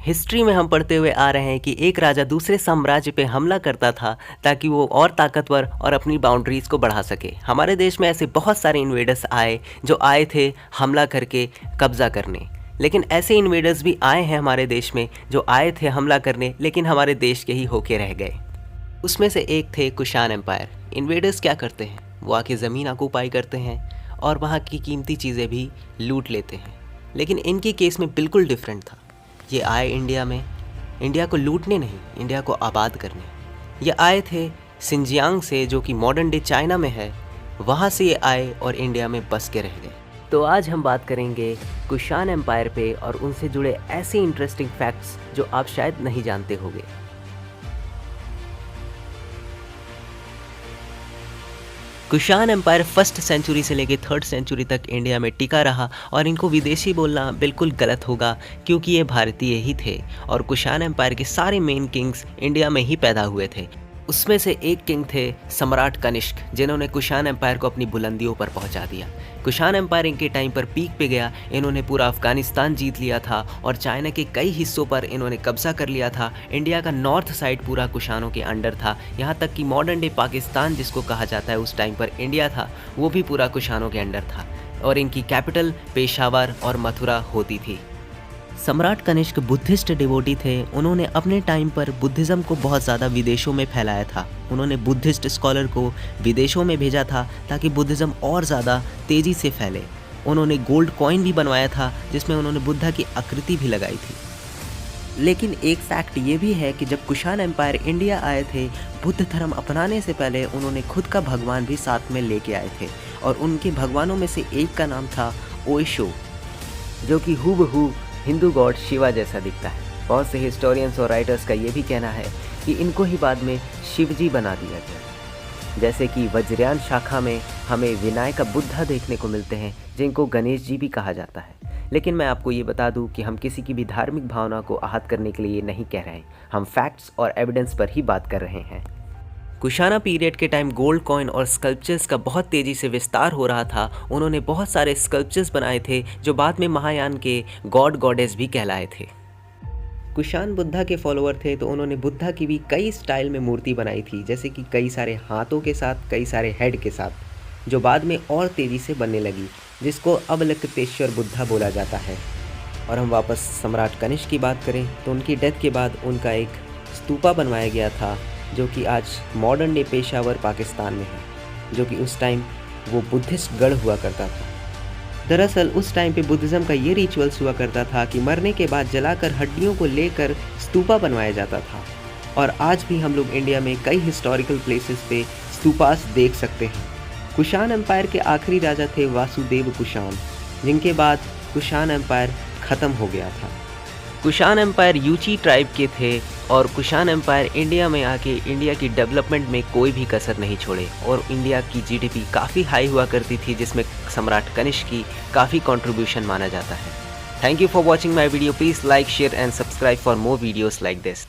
History में हम पढ़ते हुए आ रहे हैं कि एक राजा दूसरे साम्राज्य पे हमला करता था ताकि वो और ताकतवर और अपनी बाउंड्रीज़ को बढ़ा सके। हमारे देश में ऐसे बहुत सारे इन्वेडर्स आए जो आए थे हमला करके कब्ज़ा करने। लेकिन ऐसे इन्वेडर्स भी आए हैं हमारे देश में जो आए थे हमला करने लेकिन हमारे देश के ही होके रह गए। उसमें से एक थे कुषाण एम्पायर। इन्वेडर्स क्या करते हैं, वो आके ज़मीन ऑक्युपाई करते हैं और वहाँ की कीमती चीज़ें भी लूट लेते हैं। लेकिन इनके केस में बिल्कुल डिफरेंट था। ये आए इंडिया में, इंडिया को लूटने नहीं, इंडिया को आबाद करने। ये आए थे सिंजियांग से, जो कि मॉडर्न डे चाइना में है। वहाँ से ये आए और इंडिया में बस के रह गए। तो आज हम बात करेंगे कुषाण एम्पायर पे और उनसे जुड़े ऐसे इंटरेस्टिंग फैक्ट्स जो आप शायद नहीं जानते होंगे। कुषाण एम्पायर फर्स्ट सेंचुरी से लेकर थर्ड सेंचुरी तक इंडिया में टिका रहा और इनको विदेशी बोलना बिल्कुल गलत होगा क्योंकि ये भारतीय ही थे और कुषाण एम्पायर के सारे मेन किंग्स इंडिया में ही पैदा हुए थे। उसमें से एक किंग थे सम्राट कनिष्क, जिन्होंने कुषाण एम्पायर को अपनी बुलंदियों पर पहुंचा दिया। कुषाण एम्पायर इनके टाइम पर पीक पे गया। इन्होंने पूरा अफगानिस्तान जीत लिया था और चाइना के कई हिस्सों पर इन्होंने कब्जा कर लिया था। इंडिया का नॉर्थ साइड पूरा कुषाणों के अंडर था। यहाँ तक कि मॉडर्न डे पाकिस्तान जिसको कहा जाता है उस टाइम पर इंडिया था, वो भी पूरा कुषाणों के अंडर था और इनकी कैपिटल पेशावर और मथुरा होती थी। सम्राट कनिष्क बुद्धिस्ट डिवोटी थे। उन्होंने अपने टाइम पर बुद्धिज़्म को बहुत ज़्यादा विदेशों में फैलाया था। उन्होंने बुद्धिस्ट स्कॉलर को विदेशों में भेजा था ताकि बुद्धिज़्म और ज़्यादा तेज़ी से फैले। उन्होंने गोल्ड कॉइन भी बनवाया था जिसमें उन्होंने बुद्धा की आकृति भी लगाई थी। लेकिन एक फैक्ट ये भी है कि जब कुषाण एम्पायर इंडिया आए थे, बुद्ध धर्म अपनाने से पहले उन्होंने खुद का भगवान भी साथ में लेके आए थे और उनके भगवानों में से एक का नाम था ओशो, जो कि हूबहू हिंदू गॉड शिवा जैसा दिखता है। बहुत से हिस्टोरियंस और राइटर्स का ये भी कहना है कि इनको ही बाद में शिवजी बना दिया गया। जैसे कि वज्रयान शाखा में हमें विनायक बुद्धा देखने को मिलते हैं, जिनको गणेश जी भी कहा जाता है। लेकिन मैं आपको ये बता दूं कि हम किसी की भी धार्मिक भावना को आहत करने के लिए नहीं कह रहे हैं, हम फैक्ट्स और एविडेंस पर ही बात कर रहे हैं। कुषाणा पीरियड के टाइम गोल्ड कॉइन और स्कल्पचर्स का बहुत तेज़ी से विस्तार हो रहा था। उन्होंने बहुत सारे स्कल्पचर्स बनाए थे जो बाद में महायान के गॉड गॉडेस भी कहलाए थे। कुषाण बुद्धा के फॉलोअर थे तो उन्होंने बुद्धा की भी कई स्टाइल में मूर्ति बनाई थी, जैसे कि कई सारे हाथों के साथ, कई सारे हेड के साथ, जो बाद में और तेज़ी से बनने लगी, जिसको अवलोकितेश्वर बुद्धा बोला जाता है। और हम वापस सम्राट कनिष्क की बात करें तो उनकी डेथ के बाद उनका एक स्तूपा बनवाया गया था, जो कि आज मॉडर्न डे पेशावर पाकिस्तान में है, जो कि उस टाइम वो बुद्धिस्ट गढ़ हुआ करता था। दरअसल उस टाइम पे बुद्धिज़्म का ये रिचुअल्स हुआ करता था कि मरने के बाद जलाकर हड्डियों को लेकर स्तूपा बनवाया जाता था। और आज भी हम लोग इंडिया में कई हिस्टोरिकल प्लेसेस पे स्तूपास देख सकते हैं। कुषाण एम्पायर के आखिरी राजा थे वासुदेव कुषाण, जिनके बाद कुषाण एम्पायर ख़त्म हो गया था। कुषाण एम्पायर यूची ट्राइब के थे और कुषाण एम्पायर इंडिया में आके इंडिया की डेवलपमेंट में कोई भी कसर नहीं छोड़े और इंडिया की जीडीपी काफ़ी हाई हुआ करती थी, जिसमें सम्राट कनिष्क की काफ़ी कंट्रीब्यूशन माना जाता है। Thank you for watching my video. Please like, share and subscribe for more videos like this.